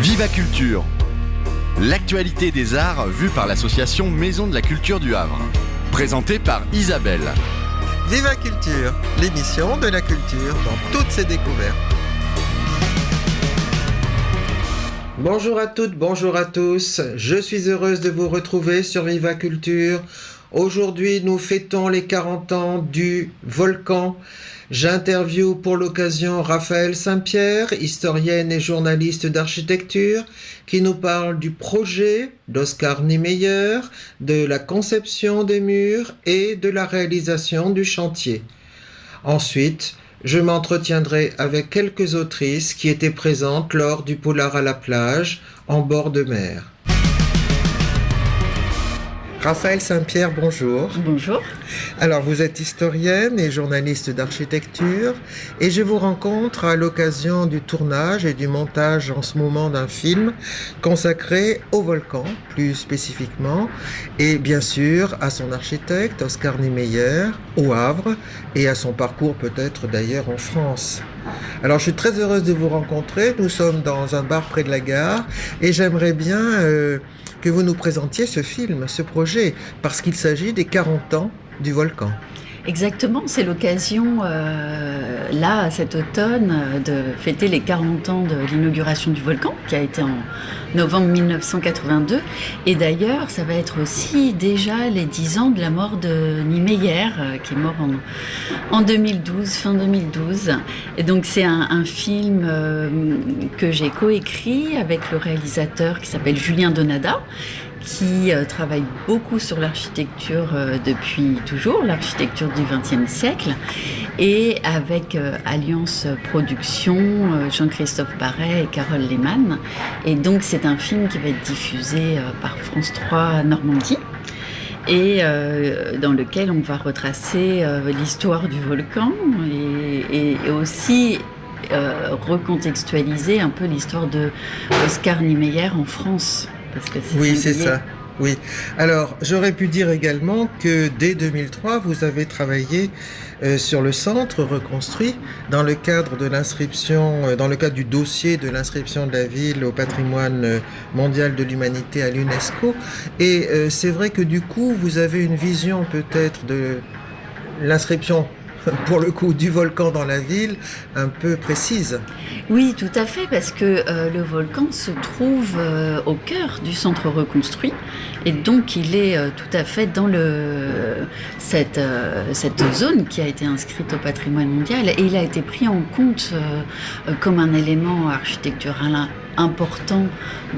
Viva Culture, l'actualité des arts vue par l'association Maison de la Culture du Havre. Présentée par Isabelle. Viva Culture, l'émission de la culture dans toutes ses découvertes. Bonjour à toutes, bonjour à tous. Je suis heureuse de vous retrouver sur Viva Culture. Aujourd'hui, nous fêtons les 40 ans du Volcan. J'interviewe pour l'occasion Raphaëlle Saint-Pierre, historienne et journaliste d'architecture, qui nous parle du projet d'Oscar Niemeyer, de la conception des murs et de la réalisation du chantier. Ensuite, je m'entretiendrai avec quelques autrices qui étaient présentes lors du Poulard à la plage, en bord de mer. Raphaëlle Saint-Pierre, bonjour. Bonjour. Alors, vous êtes historienne et journaliste d'architecture et je vous rencontre à l'occasion du tournage et du montage en ce moment d'un film consacré au volcan, plus spécifiquement, et bien sûr à son architecte, Oscar Niemeyer, au Havre, et à son parcours peut-être d'ailleurs en France. Alors, je suis très heureuse de vous rencontrer. Nous sommes dans un bar près de la gare et j'aimerais bien que vous nous présentiez ce film, ce projet, parce qu'il s'agit des 40 ans du volcan. Exactement, c'est l'occasion, là, cet automne, de fêter les 40 ans de l'inauguration du volcan, qui a été en novembre 1982. Et d'ailleurs, ça va être aussi déjà les 10 ans de la mort de Niemeyer, qui est mort en 2012, fin 2012. Et donc, c'est un film que j'ai coécrit avec le réalisateur qui s'appelle Julien Donada, qui travaille beaucoup sur l'architecture depuis toujours, l'architecture du XXe siècle, et avec Alliance Productions, Jean-Christophe Paré et Carole Lehmann. Et donc c'est un film qui va être diffusé par France 3 Normandie, et dans lequel on va retracer l'histoire du volcan et aussi recontextualiser un peu l'histoire de Oscar Niemeyer en France. Oui, c'est ça. Oui. Alors, j'aurais pu dire également que dès 2003, vous avez travaillé sur le centre reconstruit dans le cadre de l'inscription, dans le cadre du dossier de l'inscription de la ville au patrimoine mondial de l'humanité à l'UNESCO. Et c'est vrai que du coup, vous avez une vision peut-être de l'inscription, pour le coup, du volcan dans la ville, un peu précise. Oui, tout à fait, parce que le volcan se trouve au cœur du centre reconstruit, et donc il est tout à fait dans cette zone qui a été inscrite au patrimoine mondial, et il a été pris en compte comme un élément architectural important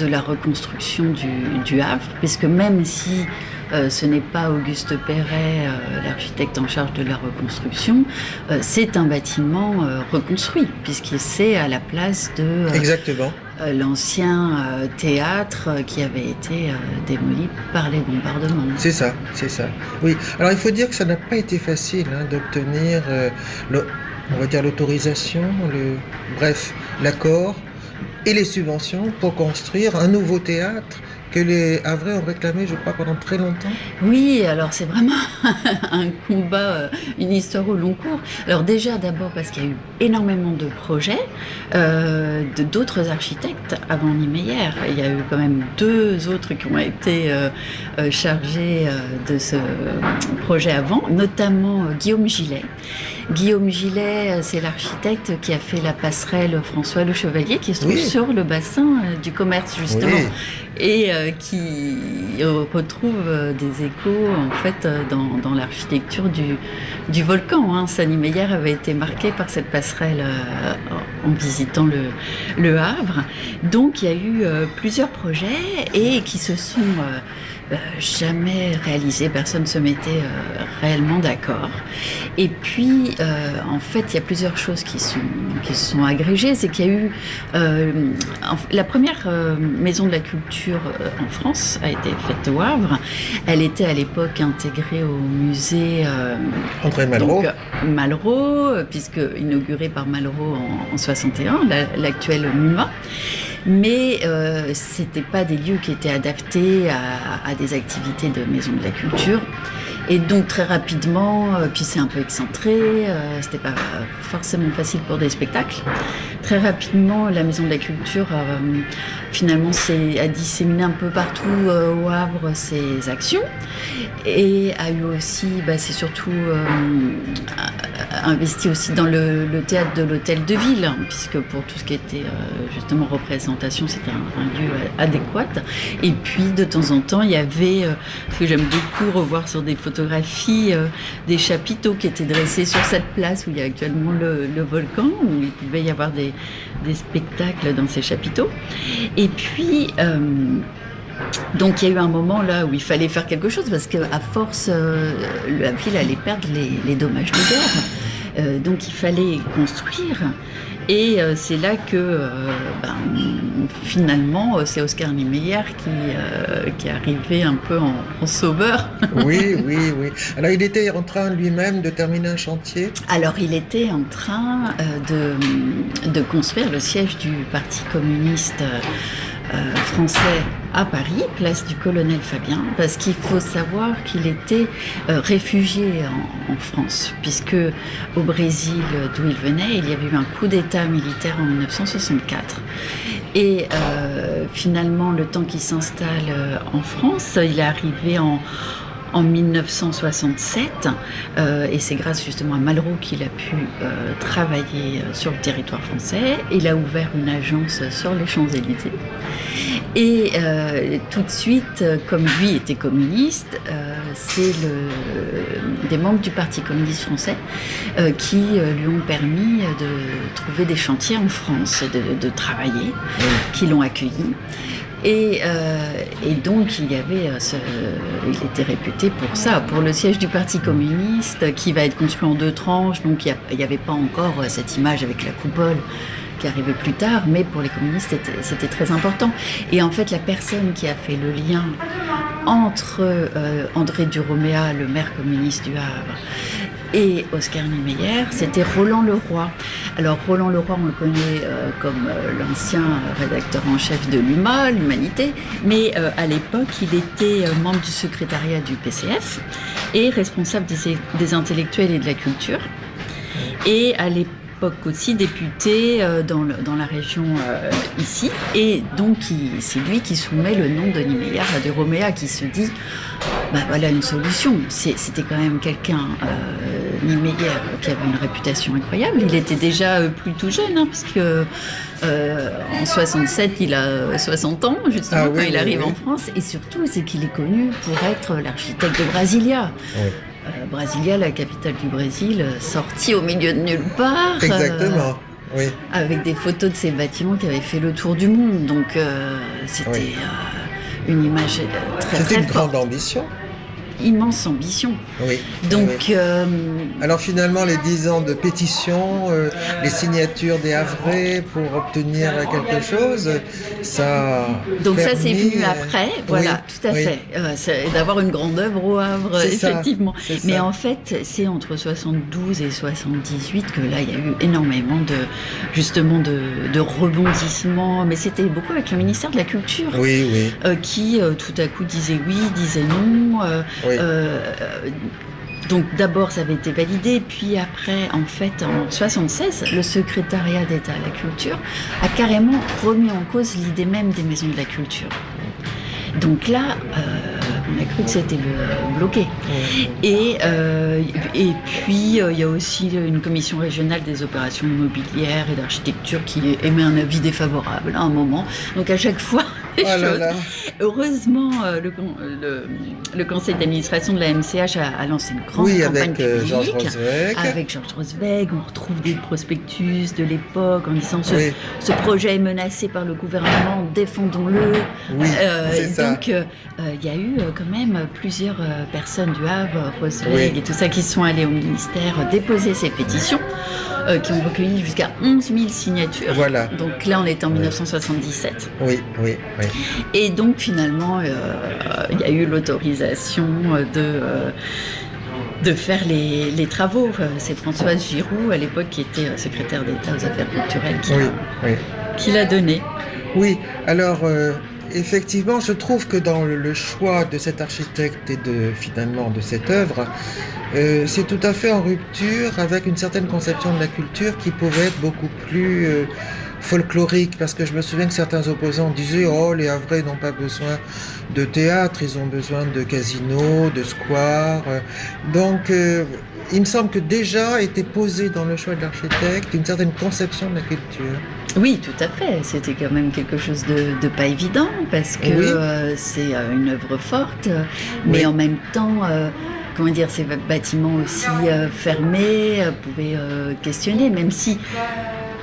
de la reconstruction du Havre, puisque même si ce n'est pas Auguste Perret, l'architecte en charge de la reconstruction, c'est un bâtiment reconstruit, puisqu'il c'est à la place de l'ancien théâtre qui avait été démoli par les bombardements. C'est ça. Oui. Alors il faut dire que ça n'a pas été facile d'obtenir, on va dire l'autorisation, l'accord et les subventions pour construire un nouveau théâtre que les Havrais ont réclamé, je crois, pendant très longtemps. Oui, alors c'est vraiment un combat, une histoire au long cours. Alors déjà, d'abord parce qu'il y a eu énormément de projets d'autres architectes avant Niemeyer. Il y a eu quand même 2 autres qui ont été chargés de ce projet avant, notamment Guillaume Gillet. Guillaume Gillet, c'est l'architecte qui a fait la passerelle François Le Chevalier, qui se trouve sur le bassin du commerce, justement. Oui. Et qui retrouve des échos en fait dans l'architecture du volcan. Niemeyer avait été marqué par cette passerelle en visitant le Havre. Donc il y a eu plusieurs projets et qui se sont jamais réalisés. Personne ne se mettait réellement d'accord. Et puis en fait il y a plusieurs choses qui se sont agrégées. C'est qu'il y a eu la première maison de la culture en France a été faite au Havre. Elle était à l'époque intégrée au musée André Malraux. Malraux, puisque inaugurée par Malraux en 61, l'actuelle MUMA. Mais c'était pas des lieux qui étaient adaptés à des activités de maison de la culture. Et donc très rapidement, puis c'est un peu excentré, c'était pas forcément facile pour des spectacles. Très rapidement, la Maison de la Culture finalement a disséminé un peu partout au Havre ses actions et a eu aussi, c'est surtout investi aussi dans le théâtre de l'Hôtel de Ville, puisque pour tout ce qui était justement représentation, c'était un lieu adéquat. Et puis de temps en temps, il y avait, ce que j'aime beaucoup revoir sur des photographies, des chapiteaux qui étaient dressés sur cette place où il y a actuellement le volcan, où il pouvait y avoir des spectacles dans ces chapiteaux. Et puis, donc il y a eu un moment là où il fallait faire quelque chose parce qu'à force, la ville allait perdre les dommages de guerre. Donc il fallait construire. Et c'est là que finalement c'est Oscar Niemeyer qui est arrivé un peu en sauveur. Oui. Alors il était en train lui-même de terminer un chantier. Alors il était en train de construire le siège du Parti communiste français à Paris, place du Colonel Fabien, parce qu'il faut savoir qu'il était réfugié en France, puisque au Brésil, d'où il venait, il y avait eu un coup d'État militaire en 1964. Et finalement, le temps qu'il s'installe en France, il est arrivé en 1967, et c'est grâce justement à Malraux qu'il a pu travailler sur le territoire français. Il a ouvert une agence sur les Champs-Élysées. Et tout de suite, comme lui était communiste, c'est des membres du Parti communiste français qui lui ont permis de trouver des chantiers en France, de travailler, qui l'ont accueilli. Et donc il était réputé pour ça, pour le siège du Parti communiste qui va être construit en 2 tranches. Donc il n'y avait pas encore cette image avec la coupole qui arrivait plus tard, mais pour les communistes c'était très important. Et en fait la personne qui a fait le lien entre André Duroméa, le maire communiste du Havre, et Oscar Niemeyer, c'était Roland Leroy. Alors Roland Leroy, on le connaît comme l'ancien rédacteur en chef de l'UMA, l'Humanité, mais à l'époque, il était membre du secrétariat du PCF et responsable des intellectuels et de la culture. Et à l'époque aussi député dans la région ici. Et donc, c'est lui qui soumet le nom de Niemeyer à Duroméa, qui se dit voilà une solution. C'était quand même quelqu'un, Niemeyer, qui avait une réputation incroyable. Il était déjà plutôt jeune, puisque en 67, il a 60 ans, justement, quand il arrive en France. Et surtout, c'est qu'il est connu pour être l'architecte de Brasilia. Oui. Brasilia, la capitale du Brésil, sortie au milieu de nulle part. Exactement, oui. Avec des photos de ces bâtiments qui avaient fait le tour du monde. Donc, c'était une image très, très forte. C'était une grande ambition. Immense ambition. Oui. Donc, oui. Alors finalement, les 10 ans de pétition, les signatures des Havrais pour obtenir quelque chose, ça. Donc ça, c'est venu après. Voilà, tout à fait. D'avoir une grande œuvre au Havre, effectivement. Mais en fait, c'est entre 72 et 78 que là, il y a eu énormément de rebondissements. Mais c'était beaucoup avec le ministère de la Culture, qui tout à coup disait oui, disait non. Donc d'abord ça avait été validé, puis après en fait en 76 le secrétariat d'État à la culture a carrément remis en cause l'idée même des maisons de la culture. Donc là on a cru que c'était bloqué. Et puis il y a aussi une commission régionale des opérations immobilières et d'architecture qui émet un avis défavorable à un moment. Donc à chaque fois heureusement, le conseil d'administration de la MCH a lancé une grande campagne publique Georges Rosweg. Avec Georges Rosweg. On retrouve des prospectus de l'époque en disant ce projet est menacé par le gouvernement, défendons-le. Oui, c'est ça. Donc il y a eu quand même plusieurs personnes du Havre, Rosweg et tout ça, qui sont allées au ministère déposer ces pétitions. Qui ont recueilli jusqu'à 11 000 signatures. Voilà. Donc là, on est en 1977. Oui. Et donc, finalement, il y a eu l'autorisation de faire les travaux. C'est Françoise Giroud, à l'époque, qui était secrétaire d'État aux affaires culturelles, qu'il a donné. Oui, alors effectivement, je trouve que dans le choix de cet architecte et finalement de cette œuvre, c'est tout à fait en rupture avec une certaine conception de la culture qui pouvait être beaucoup plus folklorique, parce que je me souviens que certains opposants disaient oh, les Havrais n'ont pas besoin de théâtre, ils ont besoin de casinos, de squares. Donc il me semble que déjà était posé dans le choix de l'architecte une certaine conception de la culture. Oui, tout à fait. C'était quand même quelque chose de pas évident parce que Oui. c'est une œuvre forte, mais Oui. en même temps, comment dire, ces bâtiments aussi fermés pouvaient questionner, même si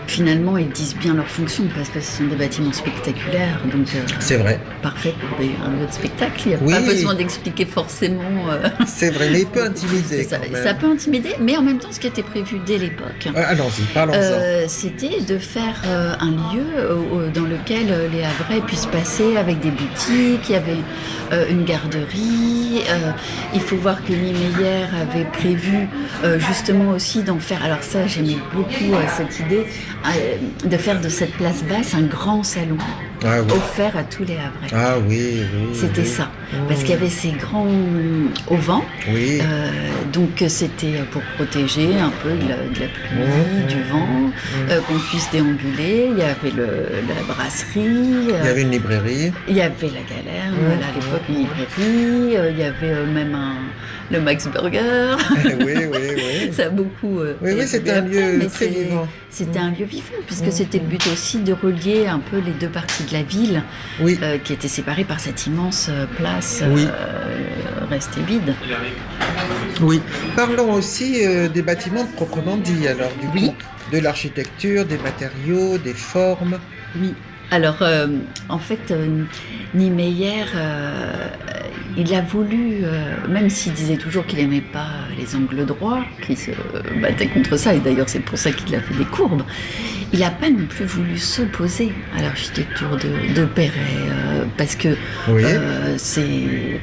finalement ils disent bien leur fonction parce que ce sont des bâtiments spectaculaires, donc C'est vrai, parfait pour un autre spectacle. Il n'y a Oui. pas besoin d'expliquer forcément. c'est vrai, mais il peut intimider Ça, quand même. ça peut intimider, mais en même temps, ce qui était prévu dès l'époque, Allons-y, parlons-en. c'était de faire un lieu dans lequel les Havrais puissent passer avec des boutiques, il y avait une garderie. Il faut voir que Niemeyer avait prévu justement aussi d'en faire, alors ça j'aimais beaucoup cette idée, de faire de cette place basse un grand salon Ah oui, offert à tous les Havrais. ah oui, oui. C'était oui. ça, parce qu'il y avait ces grands auvents. Oui, Donc c'était pour protéger un peu de la pluie, du vent, qu'on puisse déambuler. Il y avait la brasserie, il y avait une librairie. il y avait la galère, là, à l'époque une librairie, il y avait même le Max Burger. Oui, oui, oui. Ça a beaucoup. Oui, oui, c'était un évolué après, lieu mais très vivant. C'était un lieu vivant, puisque c'était le but aussi de relier un peu les deux parties de la ville, Oui, qui étaient séparées par cette immense place Oui. restée vide. oui. Parlons aussi des bâtiments proprement dit, alors, du Oui. coup. De l'architecture, des matériaux, des formes. Oui. Alors, en fait, Niemeyer, il a voulu, même s'il disait toujours qu'il n'aimait pas les angles droits, qu'il se battait contre ça, et d'ailleurs c'est pour ça qu'il a fait des courbes, il n'a pas non plus voulu s'opposer à l'architecture de Perret, parce que Oui.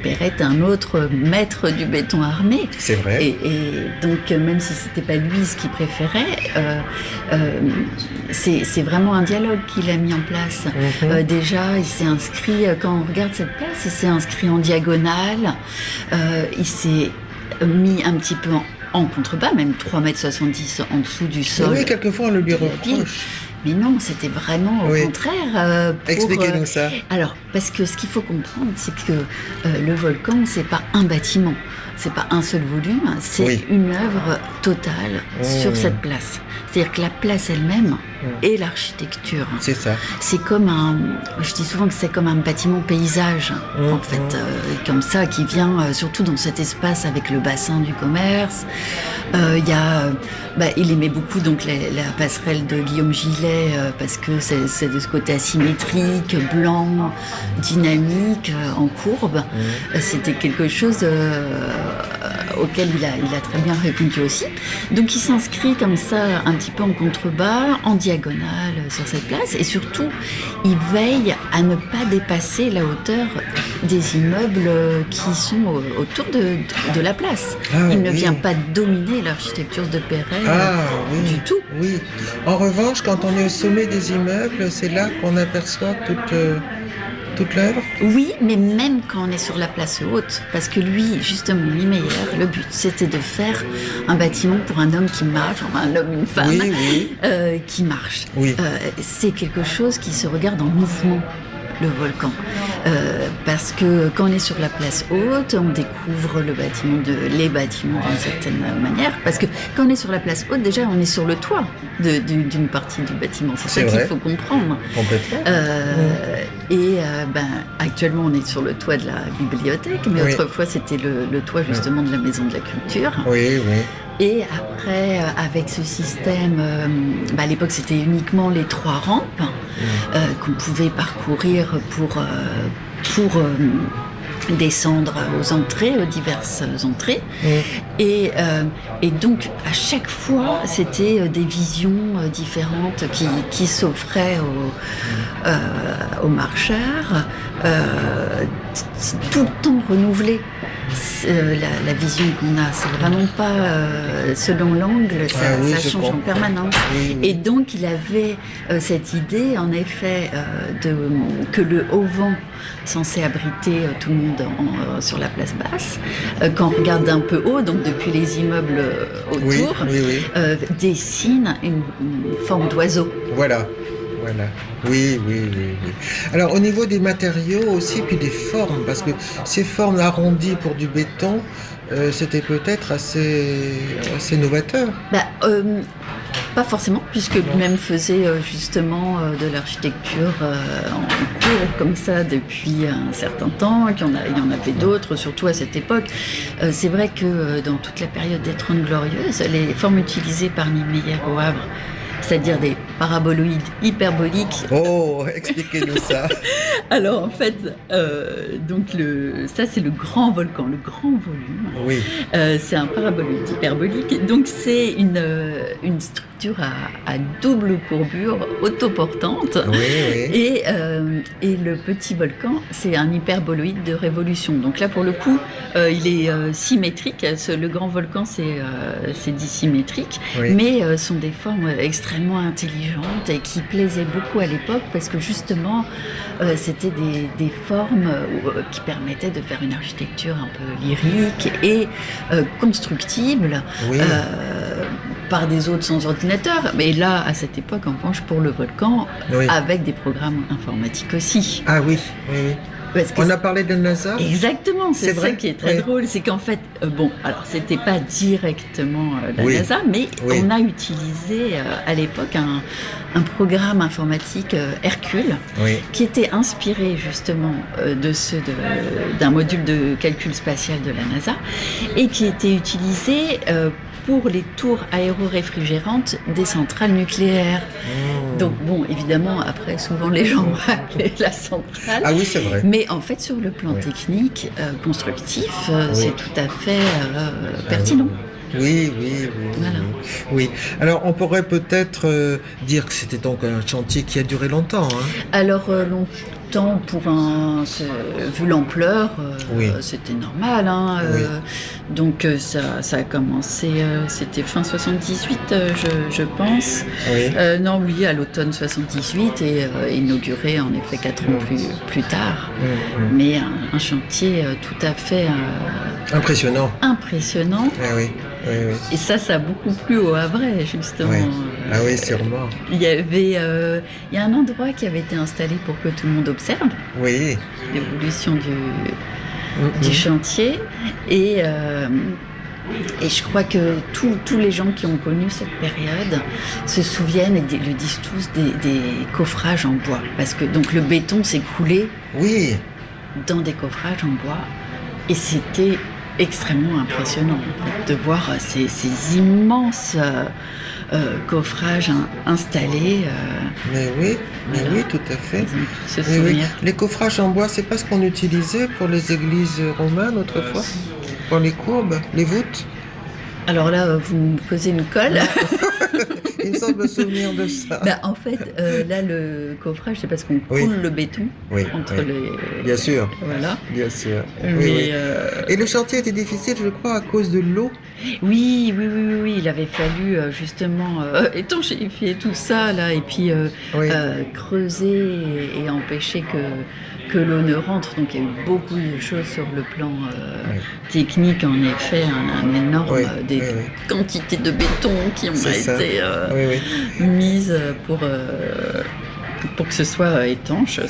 Perret est un autre maître du béton armé. C'est vrai. Et donc, même si c'était pas lui ce qu'il préférait, c'est vraiment un dialogue qu'il a mis en place. Déjà, il s'est inscrit, quand on regarde cette place, il s'est inscrit en diagonale, il s'est mis un petit peu en contrebas, même 3,70 m en dessous du sol. Oui, quelquefois on le lui de la ville. reproche. Mais non, c'était vraiment au Oui. contraire. Expliquez-nous ça. Alors, parce que ce qu'il faut comprendre, c'est que le volcan, c'est pas un bâtiment, c'est pas un seul volume, c'est Oui. une œuvre totale sur cette place. C'est-à-dire que la place elle-même et l'architecture. C'est ça. C'est comme je dis souvent que c'est comme un bâtiment paysage, en fait, comme ça, qui vient surtout dans cet espace avec le bassin du commerce. Il aimait beaucoup donc la passerelle de Guillaume Gillet parce que c'est de ce côté asymétrique, blanc, dynamique, en courbe. C'était quelque chose auquel il a très bien répondu aussi. Donc il s'inscrit comme ça un petit peu en contrebas, en diagonale sur cette place, et surtout il veille à ne pas dépasser la hauteur des immeubles qui sont autour de la place. Ah, Il ne oui. vient pas dominer l'architecture de Perret Ah oui. du tout. Oui. En revanche, quand on est au sommet des immeubles, c'est là qu'on aperçoit toute l'œuvre. Oui, mais même quand on est sur la place haute, parce que lui, justement, Niemeyer, le but, c'était de faire un bâtiment pour un homme qui marche, enfin un homme, une femme, Oui, oui. qui marche. Oui. C'est quelque chose qui se regarde en mouvement, le volcan. Parce que quand on est sur la place haute, on découvre les bâtiments d'une certaine manière. Parce que quand on est sur la place haute, déjà, on est sur le toit d'une partie du bâtiment. C'est ça qu'il vrai. faut comprendre. Complètement. Actuellement, on est sur le toit de la bibliothèque, mais Oui. autrefois, c'était le toit justement de la Maison de la Culture. Oui, oui. Et après, avec ce système, à l'époque, c'était uniquement les 3 rampes qu'on pouvait parcourir pour descendre aux entrées, aux diverses entrées. Et donc, à chaque fois, c'était des visions différentes qui s'offraient aux marcheurs. tout le temps renouvelé. La vision qu'on a, c'est vraiment pas selon l'angle, ça change en permanence. Oui. Et donc il avait cette idée, en effet, que le haut vent, censé abriter tout le monde sur la place basse, quand on regarde d'un peu haut, donc depuis les immeubles autour, dessine une forme d'oiseau. Voilà. Oui. Alors au niveau des matériaux aussi, puis des formes, parce que ces formes arrondies pour du béton, c'était peut-être assez novateur. Pas forcément, puisque lui-même faisait justement de l'architecture en cours comme ça depuis un certain temps, il y en avait d'autres, surtout à cette époque. C'est vrai que dans toute la période des Trente Glorieuses, les formes utilisées par Niemeyer au Havre, c'est-à-dire des paraboloïdes hyperboliques. Oh, expliquez-nous ça. Alors en fait, ça c'est le grand volcan, le grand volume. Oui. C'est un paraboloïde hyperbolique. Donc c'est une structure à double courbure autoportante. Oui. Et le petit volcan, c'est un hyperboloïde de révolution. Donc là pour le coup, il est symétrique. Le grand volcan c'est dissymétrique, mais sont des formes extrêmement intelligentes et qui plaisaient beaucoup à l'époque parce que justement c'était des formes qui permettaient de faire une architecture un peu lyrique et constructible par des hôtes sans ordinateur. Mais là, à cette époque, en revanche, pour le volcan, avec des programmes informatiques aussi. Ah oui. On a parlé de NASA. Exactement, c'est ça vrai qui est très drôle, c'est qu'en fait, alors c'était pas directement la NASA, mais on a utilisé à l'époque un programme informatique Hercule, qui était inspiré justement de ceux d'un module de calcul spatial de la NASA, et qui était utilisé pour les tours aéroréfrigérantes des centrales nucléaires. Donc évidemment, après, souvent les gens appelaient la centrale. Ah oui, c'est vrai. Mais en fait, sur le plan technique, constructif, c'est tout à fait pertinent. Oui. Voilà. Oui. Alors, on pourrait peut-être dire que c'était donc un chantier qui a duré longtemps. Alors, longtemps, vu l'ampleur, c'était normal. Donc, ça a commencé, c'était fin 78, je pense. À l'automne 78 et inauguré en effet 4 ans plus tard. Mais un chantier tout à fait impressionnant. Et ça a beaucoup plu au Havrais, justement. Ah oui, sûrement. Il y a un endroit qui avait été installé pour que tout le monde observe l'évolution du chantier. Et je crois que tous les gens qui ont connu cette période se souviennent et le disent tous des coffrages en bois. Parce que donc, le béton s'est coulé dans des coffrages en bois. Et c'était extrêmement impressionnant en fait, de voir ces immenses coffrages installés. Mais oui, tout à fait. Les coffrages en bois, c'est pas ce qu'on utilisait pour les églises romanes autrefois, pour les courbes, les voûtes. Alors là, vous me posez une colle. Il me semble me souvenir de ça. En fait, là, le coffrage, c'est parce qu'on coule le béton entre les... Bien sûr. Voilà. Bien sûr. Mais Et le chantier était difficile, je crois, à cause de l'eau. Oui. Il avait fallu justement étanchéifier tout ça, là, et puis creuser et empêcher que l'eau ne rentre. Donc il y a eu beaucoup de choses sur le plan technique, en effet, un énorme des quantités de béton qui ont été mises pour que ce soit étanche.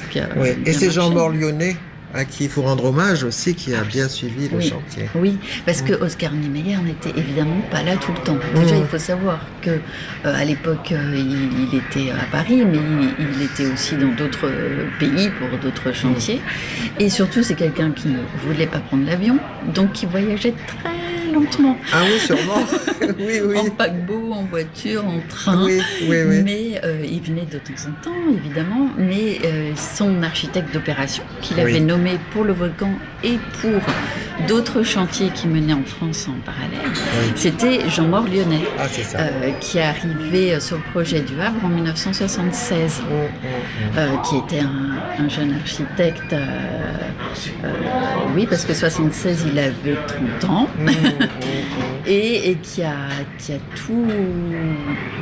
Et c'est Jean-Maure Lyonnais à qui il faut rendre hommage aussi, qui a bien suivi le chantier. Oui, parce que Oscar Niemeyer n'était évidemment pas là tout le temps. Déjà, il faut savoir que à l'époque, il était à Paris, mais il était aussi dans d'autres pays pour d'autres chantiers. Et surtout, c'est quelqu'un qui ne voulait pas prendre l'avion, donc qui voyageait très lentement. Ah oui, sûrement. Oui. En paquebot, en voiture, en train. Oui. Mais il venait de temps en temps, évidemment. Mais son architecte d'opération, qu'il avait nommé pour le volcan et pour d'autres chantiers qui menaient en France en parallèle. Oui. C'était Jean-Maure Lyonnais, Ah, c'est ça. qui est arrivé sur le projet du Havre en 1976, qui était un jeune architecte. Oui, parce que 76, il avait 30 ans. Et qui a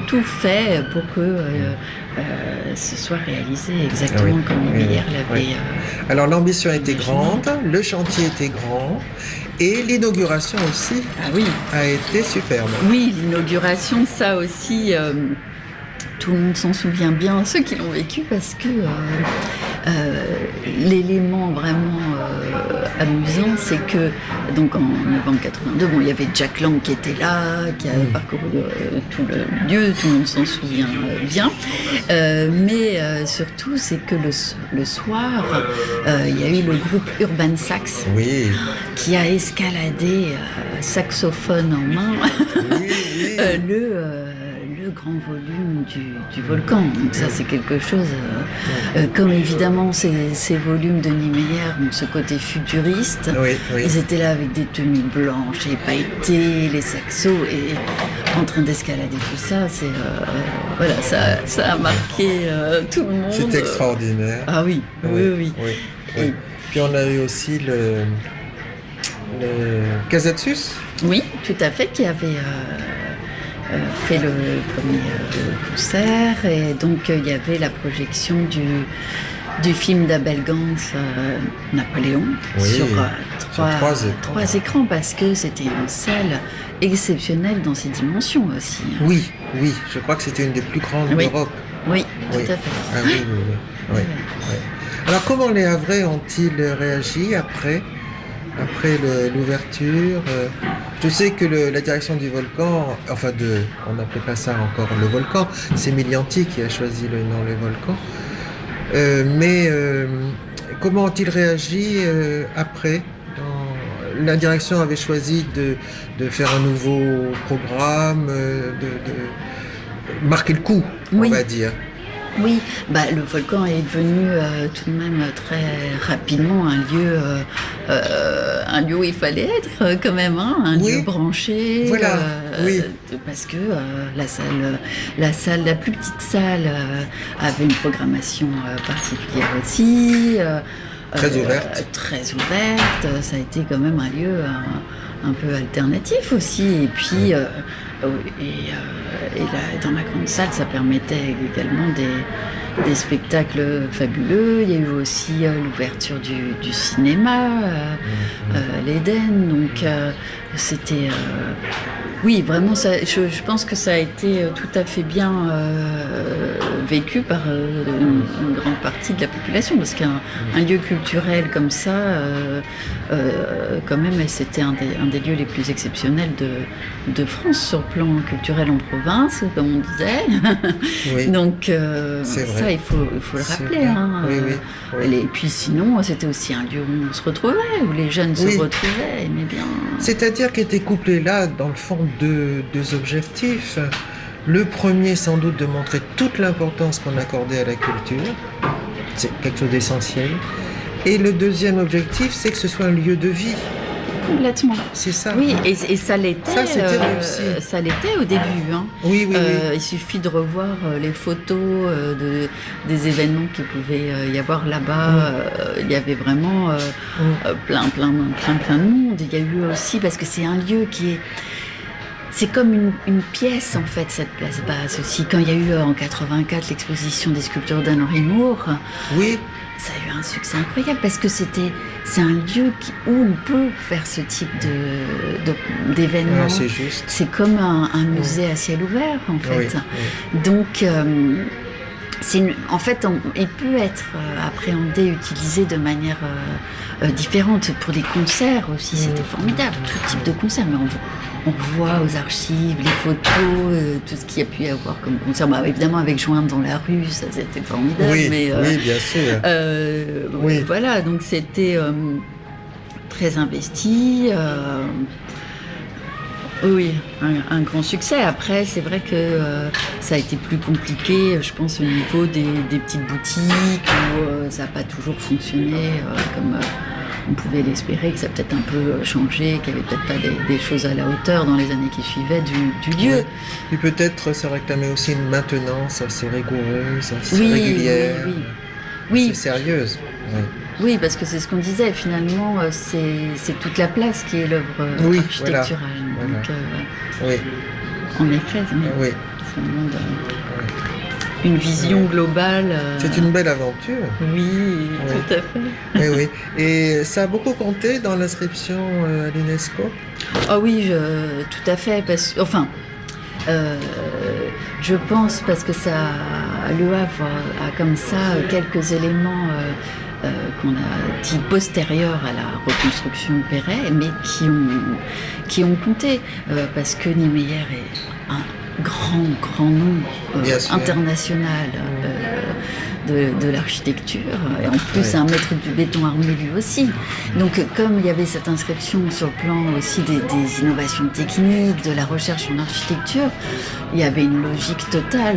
tout fait pour que ce soit réalisé exactement comme Meyer l'avait. Alors l'ambition était grande, le chantier était grand et l'inauguration aussi a été superbe. Oui, l'inauguration, ça aussi, tout le monde s'en souvient bien, ceux qui l'ont vécu, parce que l'élément vraiment amusant, c'est que donc en novembre 82, il y avait Jack Lang qui était là, qui a parcouru tout le lieu, tout le monde s'en souvient bien. Mais surtout, c'est que le soir, il y a eu le groupe Urban Sax qui a escaladé, saxophone en main, le grand volume du volcan. Donc ça, c'est quelque chose... comme évidemment, ces volumes de Niemeyer ont ce côté futuriste. Ils étaient là avec des tenues blanches et pailletées, les saxos, et en train d'escalader tout ça. C'est, voilà, ça a marqué tout le monde. C'est extraordinaire. Ah oui. Et puis on a eu aussi le Casatsus. Oui, tout à fait, qui avait... fait le premier concert, et donc il y avait la projection du film d'Abel Gance, Napoléon, sur trois écrans, parce que c'était une salle exceptionnelle dans ses dimensions aussi. Oui, je crois que c'était une des plus grandes d'Europe. Oui, tout à fait. Ah oui. Alors comment les Havrais ont-ils réagi après l'ouverture? Je sais que la direction du volcan, on n'appelait pas ça encore le volcan, c'est Milianti qui a choisi le nom le volcan. Mais comment ont-ils réagi après? La direction avait choisi de faire un nouveau programme, de marquer le coup, on va dire. Oui, le volcan est devenu tout de même très rapidement un lieu où il fallait être quand même, un lieu branché. Voilà. Parce que la plus petite salle avait une programmation particulière aussi. Très ouverte. Ça a été quand même un lieu un peu alternatif aussi. Et puis, dans la grande salle, ça permettait également des spectacles fabuleux. Il y a eu aussi l'ouverture du cinéma, l'Éden. Donc, c'était... oui, vraiment, je pense que ça a été tout à fait bien vécu par une grande partie de la population, parce qu'un lieu culturel comme ça, quand même, c'était un des lieux les plus exceptionnels de France sur le plan culturel en province, comme on disait. Donc, ça, il faut le rappeler. Et puis sinon, c'était aussi un lieu où on se retrouvait, où les jeunes se retrouvaient, aimaient bien. C'est-à-dire qu'étaient couplés là, dans le fond, deux objectifs. Le premier, sans doute, de montrer toute l'importance qu'on accordait à la culture. C'est quelque chose d'essentiel. Et le deuxième objectif, c'est que ce soit un lieu de vie. Complètement. C'est ça. Oui, et ça l'était. Ça, c'était réussi. Ça l'était au début. Oui. Il suffit de revoir les photos des événements qu'il pouvait y avoir là-bas. Il y avait vraiment plein de monde. Il y a eu aussi, parce que c'est un lieu qui est... C'est comme une pièce, en fait, cette place basse aussi. Quand il y a eu en 84 l'exposition des sculptures d'Henry Moore, ça a eu un succès incroyable, parce que c'est un lieu où on peut faire ce type d'événement. C'est juste. C'est comme un musée à ciel ouvert, en fait. Donc, en fait, il peut être appréhendé, utilisé de manière différente. Pour des concerts aussi, c'était formidable, tout type de concert. Mais on voit aux archives les photos, tout ce qu'il y a pu y avoir comme concert. Évidemment, avec Joindre dans la rue, ça c'était formidable. Oui, bien sûr. Voilà, donc c'était très investi. Un grand succès. Après, c'est vrai que ça a été plus compliqué, je pense, au niveau des petites boutiques, où ça n'a pas toujours fonctionné on pouvait l'espérer que ça a peut-être un peu changé, qu'il n'y avait peut-être pas des choses à la hauteur dans les années qui suivaient du lieu. Oui. Puis peut-être ça réclamait aussi une maintenance assez rigoureuse, assez Oui, régulière, oui, oui. assez sérieuse. Oui. Oui, parce que c'est ce qu'on disait, finalement, c'est toute la place qui est l'œuvre Oui, architecturale. voilà. Donc, Oui, en effet, oui. ça demande une vision globale. C'est une belle aventure. Oui, tout à fait. Oui, oui. Et ça a beaucoup compté dans l'inscription à l'UNESCO? Ah oui, tout à fait. Je pense parce que Le Havre a comme ça quelques éléments qu'on a dit postérieurs à la reconstruction de Perret, mais qui ont compté, parce que Niemeyer est un grand nom international de l'architecture, et en plus un maître du béton armé lui aussi. Donc comme il y avait cette inscription sur le plan aussi des innovations techniques, de la recherche en architecture, il y avait une logique totale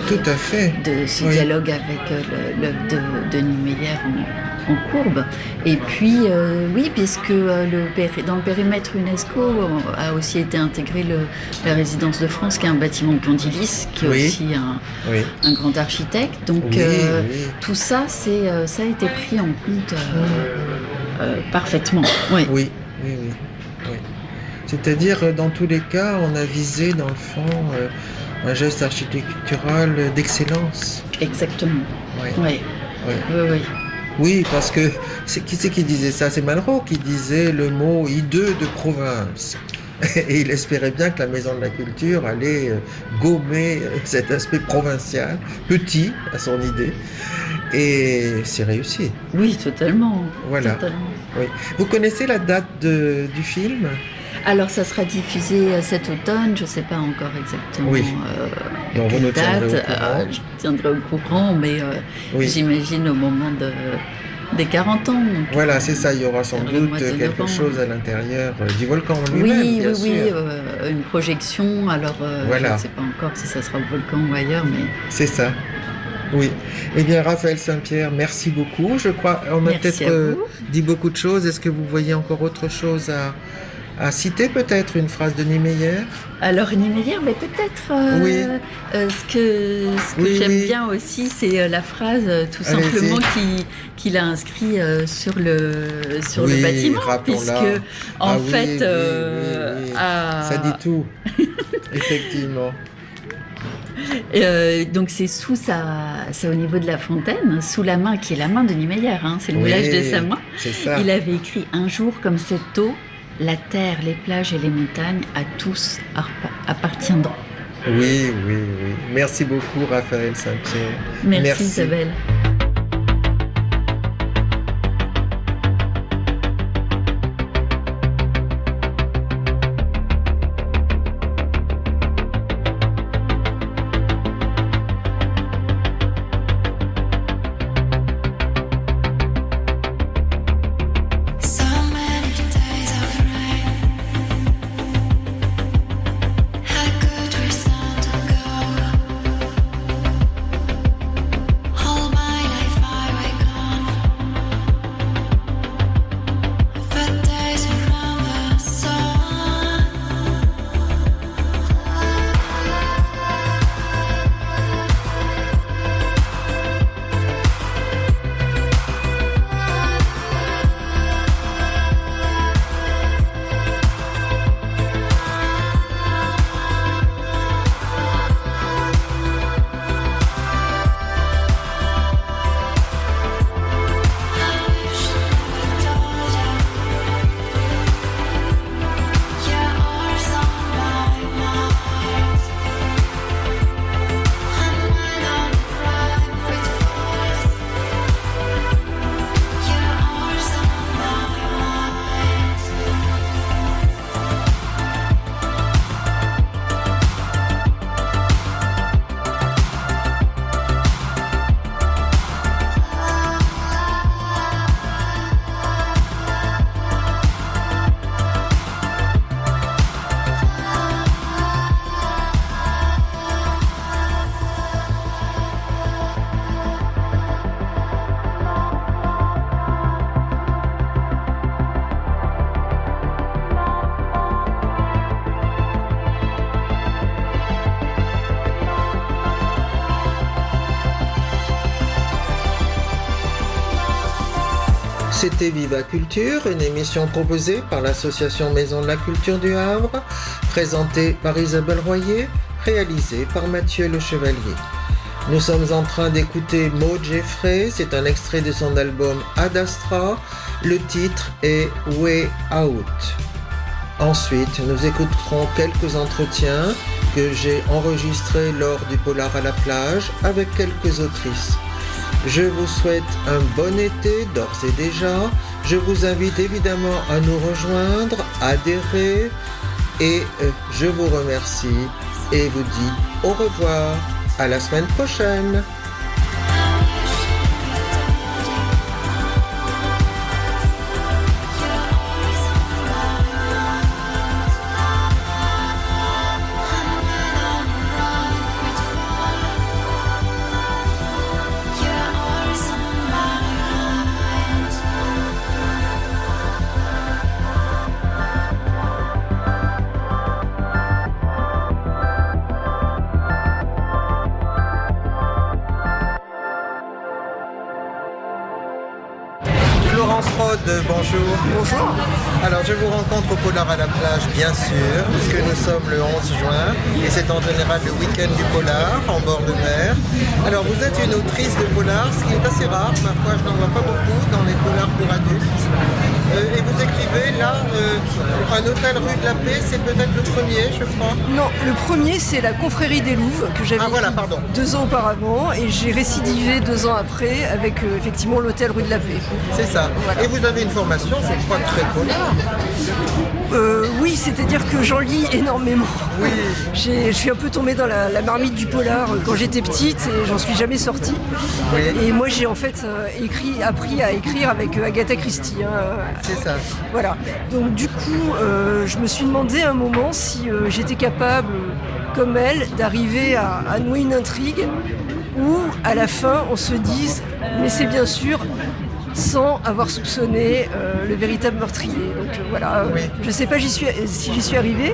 Tout à fait. de ce dialogue avec l'œuvre de Niemeyer en courbe. Et puis, oui, puisque dans le périmètre UNESCO a aussi été intégré la résidence de France, qui est un bâtiment de Candilis, qui est aussi un grand architecte. Donc, tout ça, ça a été pris en compte parfaitement. Oui. C'est-à-dire, dans tous les cas, on a visé, dans le fond, un geste architectural d'excellence. Exactement. Oui. Oui, parce que qui c'est qui disait ça? C'est Malraux qui disait le mot hideux de province. Et il espérait bien que la Maison de la Culture allait gommer cet aspect provincial, petit à son idée. Et c'est réussi. Oui, totalement. Voilà. Totalement. Oui. Vous connaissez la date du film? Alors, ça sera diffusé cet automne, je ne sais pas encore exactement quelle date. Je tiendrai au courant, mais j'imagine au moment des 40 ans. Donc, voilà, c'est ça, il y aura sans doute quelque chose à l'intérieur du volcan lui-même, bien sûr. Oui, une projection. Alors, je ne sais pas encore si ça sera au volcan ou ailleurs, mais... C'est ça. Oui. Eh bien, Raphaël Saint-Pierre, merci beaucoup. Je crois qu'on a peut-être dit beaucoup de choses. Est-ce que vous voyez encore autre chose à citer, peut-être une phrase de Niemeyer? Alors Niemeyer, mais peut-être ce que j'aime bien aussi, c'est la phrase tout simplement qu'il a inscrit sur le bâtiment, puisque en fait ça dit tout. Effectivement. Donc c'est c'est au niveau de la fontaine, sous la main, qui est la main de Niemeyer, c'est le moulage de sa main. C'est ça. Il avait écrit: un jour comme cette eau, la terre, les plages et les montagnes à tous appartiendront. Oui. Merci beaucoup, Raphaël Saint-Pierre. Merci Isabelle. Hold my C'était Viva Culture, une émission proposée par l'association Maison de la Culture du Havre, présentée par Isabelle Royer, réalisée par Mathieu Le Chevalier. Nous sommes en train d'écouter Maud Jeffrey, c'est un extrait de son album Ad Astra, le titre est Way Out. Ensuite, nous écouterons quelques entretiens que j'ai enregistrés lors du Polar à la plage avec quelques autrices. Je vous souhaite un bon été d'ores et déjà. Je vous invite évidemment à nous rejoindre, adhérer et je vous remercie et vous dis au revoir. À la semaine prochaine. Florence Rode, bonjour. Bonjour. Alors je vous rencontre au Polar à la plage, bien sûr, puisque nous sommes le 11 juin et c'est en général le week-end du Polar, en bord de mer. Alors vous êtes une autrice de Polar, ce qui est assez rare, ma foi, je n'en vois pas beaucoup dans les Polars pour adultes. Et vous écrivez là, Un hôtel rue de la Paix, c'est peut-être le premier, je crois. Non, le premier c'est la confrérie des Louves que j'avais pardon. 2 ans auparavant et j'ai récidivé 2 ans après avec effectivement l'hôtel rue de la Paix. C'est ça. Voilà. Et vous avez une formation, je crois, très polar. Oui, c'est-à-dire que j'en lis énormément. Oui. Je suis un peu tombée dans la marmite du polar quand j'étais petite et j'en suis jamais sortie. Oui. Et moi j'ai en fait appris à écrire avec Agatha Christie. C'est ça. Voilà. Donc du coup, je me suis demandé à un moment si j'étais capable, comme elle, d'arriver à nouer une intrigue où à la fin on se dise mais c'est bien sûr sans avoir soupçonné le véritable meurtrier. Donc voilà, Oui. je ne sais pas si j'y suis arrivée,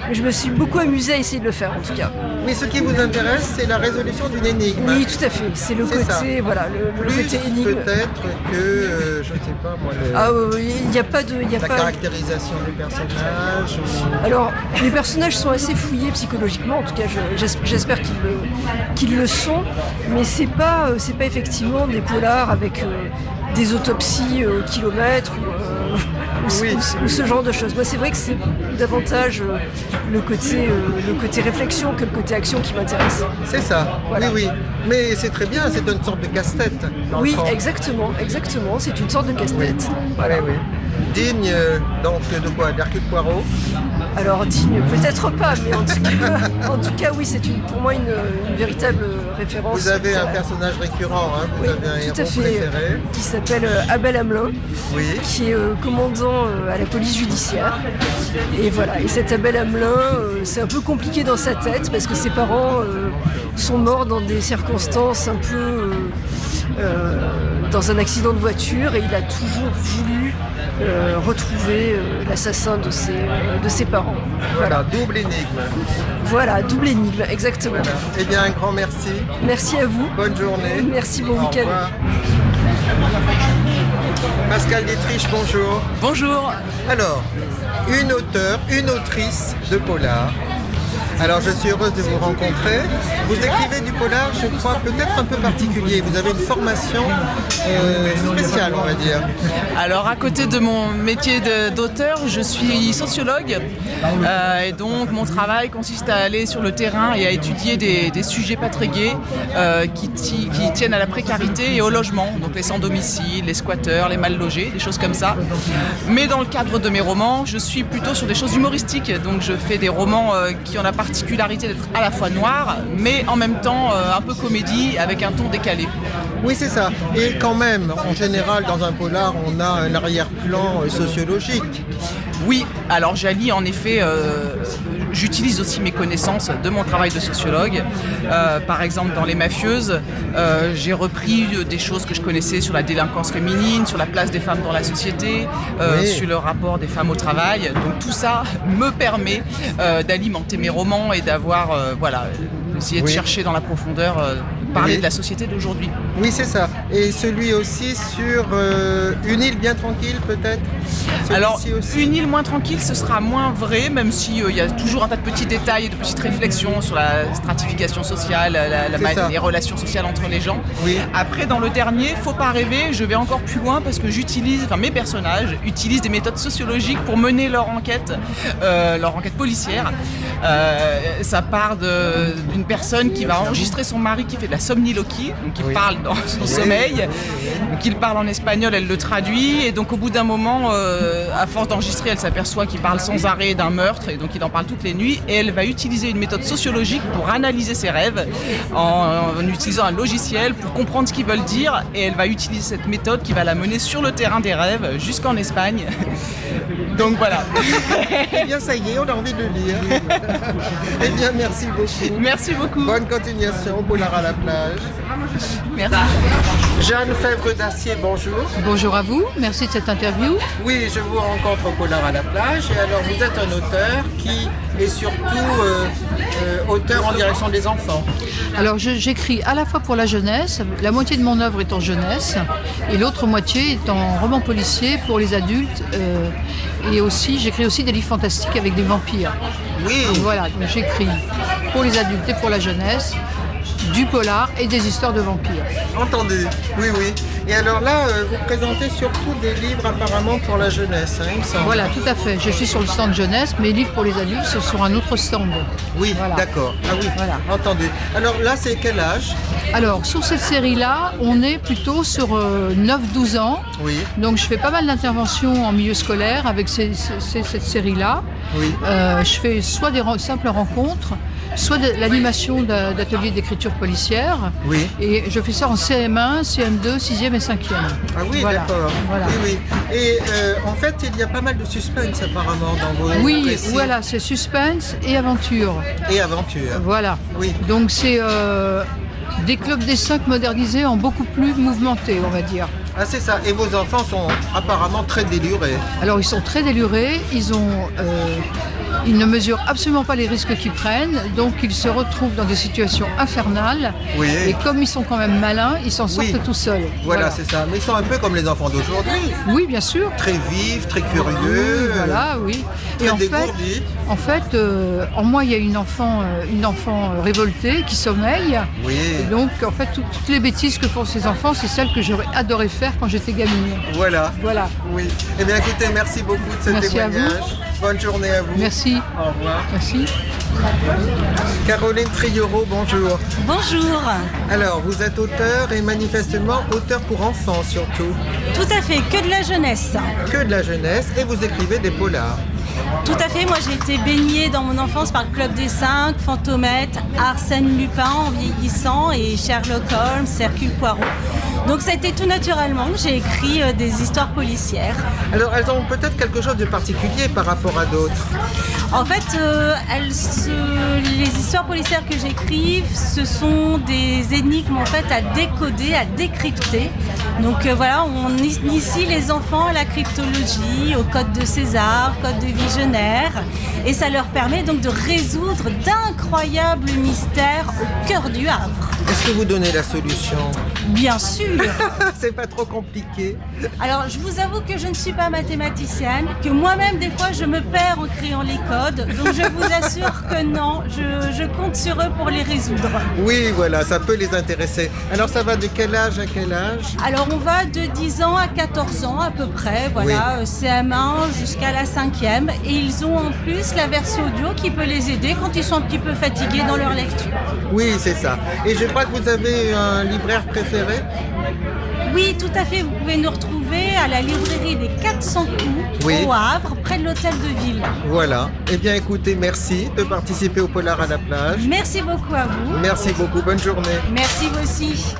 mais je me suis beaucoup amusée à essayer de le faire en tout cas. Oui, ce qui vous intéresse, c'est la résolution d'une énigme. Oui, tout à fait. C'est le C'est côté, ça. voilà, le Plus côté énigme. peut-être que, je ne sais pas moi, Ah, il n'y a pas de, la caractérisation des personnages. Alors, les personnages sont assez fouillés psychologiquement, en tout cas j'espère qu'ils le sont, mais c'est pas effectivement des polars avec des autopsies au kilomètre ou ce genre de choses. Moi c'est vrai que c'est davantage le côté réflexion que le côté action qui m'intéresse. C'est ça, Voilà. oui. Mais c'est très bien, c'est une sorte de casse-tête. dans Oui, le fond. exactement, c'est une sorte de casse-tête. Voilà. Oui, oui. Digne donc de quoi? D'Hercule Poirot. Alors digne, peut-être pas, mais en tout cas oui, c'est pour moi une véritable référence. Vous avez un personnage récurrent, hein, vous Oui, avez un tout à héros fait, préféré. qui s'appelle Abel Hamelin, Oui. qui est commandant à la police judiciaire. Et voilà, et cet Abel Hamelin, c'est un peu compliqué dans sa tête parce que ses parents sont morts dans des circonstances un peu dans un accident de voiture et il a toujours voulu retrouver l'assassin de ses parents. Voilà, double énigme. Voilà, double énigme, exactement. Voilà. Eh bien, un grand merci. Merci à vous. Bonne journée. Merci, bon Au week-end. revoir. Pascal Dietrich, bonjour. Bonjour. Alors, une auteure, une autrice de polar. Alors, je suis heureuse de vous rencontrer. Vous écrivez du polar, je crois, peut-être un peu particulier. Vous avez une formation spéciale, on va dire. Alors à côté de mon métier d'auteur, je suis sociologue et donc mon travail consiste à aller sur le terrain et à étudier des sujets pas très gais qui tiennent à la précarité et au logement, donc les sans-domicile, les squatteurs, les mal logés, des choses comme ça. Mais dans le cadre de mes romans, je suis plutôt sur des choses humoristiques, donc je fais des romans qui ont la particularité d'être à la fois noirs, mais en même temps un peu comédie avec un ton décalé. Oui, c'est ça. Et quand même, en général, dans un polar, on a un arrière-plan sociologique. Oui, alors j'allie en effet, j'utilise aussi mes connaissances de mon travail de sociologue. Par exemple, dans Les Mafieuses, j'ai repris des choses que je connaissais sur la délinquance féminine, sur la place des femmes dans la société, Oui. sur le rapport des femmes au travail. Donc tout ça me permet d'alimenter mes romans et d'avoir, essayer de Oui. chercher dans la profondeur parler Oui. de la société d'aujourd'hui. Oui, c'est ça. Et celui aussi sur une île bien tranquille, peut-être. Alors, Celui-ci aussi. une île moins tranquille, ce sera moins vrai, même s'il y a toujours un tas de petits détails et de petites réflexions sur la stratification sociale, C'est ça. les relations sociales entre les gens. Oui. Après, dans le dernier, faut pas rêver, je vais encore plus loin parce que mes personnages utilisent des méthodes sociologiques pour mener leur enquête policière. Ça part d'une personne qui va enregistrer son mari qui fait de la somniloquie, donc qui Oui. parle dans son sommeil. Donc il parle en espagnol, elle le traduit, et donc au bout d'un moment, à force d'enregistrer, elle s'aperçoit qu'il parle sans arrêt d'un meurtre, et donc il en parle toutes les nuits, et elle va utiliser une méthode sociologique pour analyser ses rêves, en utilisant un logiciel pour comprendre ce qu'ils veulent dire, et elle va utiliser cette méthode qui va la mener sur le terrain des rêves jusqu'en Espagne. Donc voilà. Eh bien, ça y est, on a envie de le lire. Eh bien, merci beaucoup. Merci beaucoup. Bonne continuation, Polar à la plage. Merci. Jeanne Fèvre d'Acier, bonjour. Bonjour à vous, merci de cette interview. Oui, je vous rencontre au Polar à la plage. Et alors, vous êtes un auteur qui est surtout auteur en direction des enfants. Alors j'écris à la fois pour la jeunesse, la moitié de mon œuvre est en jeunesse et l'autre moitié est en roman policier pour les adultes. Et aussi, j'écris aussi des livres fantastiques avec des vampires. Oui, Donc voilà, donc j'écris pour les adultes et pour la jeunesse, du polar et des histoires de vampires. entendu. Oui, oui. Et alors là, vous présentez surtout des livres apparemment pour la jeunesse, hein, il me semble. Voilà, tout à fait. Je suis sur le stand jeunesse, mes livres pour les adultes sont sur un autre stand. Oui, Voilà. d'accord. Ah oui, Voilà. entendu. Alors là, c'est quel âge? Alors, sur cette série-là, on est plutôt sur 9-12 ans. Oui, Donc je fais pas mal d'interventions en milieu scolaire avec cette série-là. oui. Je fais soit des simples rencontres, soit de l'animation d'ateliers d'écriture policière. Oui. Et je fais ça en CM1, CM2, 6e et 5e. Ah oui, Voilà, d'accord. voilà. Oui, oui. Et en fait, il y a pas mal de suspense apparemment dans vos Oui, récits voilà, c'est suspense et aventure. et aventure. Voilà. Oui. Donc c'est des clubs des 5 modernisés en beaucoup plus mouvementés, on va dire. Ah, c'est ça. Et vos enfants sont apparemment très délurés. Alors ils sont très délurés, ils ne mesurent absolument pas les risques qu'ils prennent, donc ils se retrouvent dans des situations infernales. Oui. Et comme ils sont quand même malins, ils s'en sortent Oui. tout seuls. Voilà, c'est ça. Mais ils sont un peu comme les enfants d'aujourd'hui. Oui, bien sûr. Très vifs, très Oui, curieux. voilà, oui. Très Et dégourdis. en fait, en moi, il y a une enfant révoltée qui sommeille. Oui. Et donc, en fait, toutes les bêtises que font ces enfants, c'est celles que j'aurais adoré faire quand j'étais gamine. Voilà. Voilà. Oui. Eh bien, écoutez, merci beaucoup de ce Merci à vous. témoignage. Bonne journée à vous. Merci. Au revoir. Merci. Caroline Trioreau, bonjour. Bonjour, Alors, vous êtes auteur et manifestement auteur pour enfants surtout. tout à fait, que de la jeunesse. Que de la jeunesse et vous écrivez des polars. Tout à fait, moi j'ai été baignée dans mon enfance par le Club des 5, Fantomette, Arsène Lupin en vieillissant et Sherlock Holmes, Hercule Poirot. Donc ça a été tout naturellement que j'ai écrit des histoires policières. Alors, elles ont peut-être quelque chose de particulier par rapport à d'autres. En fait, les histoires policières que j'écris, ce sont des énigmes en fait à décoder, à décrypter. Donc voilà, on initie les enfants à la cryptologie, au code de César, code de Vigenère, et ça leur permet donc de résoudre d'incroyables mystères au cœur du Havre. Est-ce que vous donnez la solution? Bien sûr. C'est pas trop compliqué. Alors, je vous avoue que je ne suis pas mathématicienne, que moi-même, des fois, je me perds en créant les codes. Donc, je vous assure que non, je compte sur eux pour les résoudre. Oui, voilà, ça peut les intéresser. Alors, ça va de quel âge à quel âge? Alors, on va de 10 ans à 14 ans à peu près, voilà, CM1 jusqu'à la 5e. Et ils ont en plus la version audio qui peut les aider quand ils sont un petit peu fatigués dans leur lecture. Oui, c'est ça. Et je crois que vous avez un libraire préféré? Oui, tout à fait. Vous pouvez nous retrouver à la librairie des 400 coups Oui. au Havre, près de l'hôtel de ville. Voilà. Eh bien, écoutez, merci de participer au Polar à la plage. Merci beaucoup à vous. Merci beaucoup. Bonne journée. Merci vous aussi.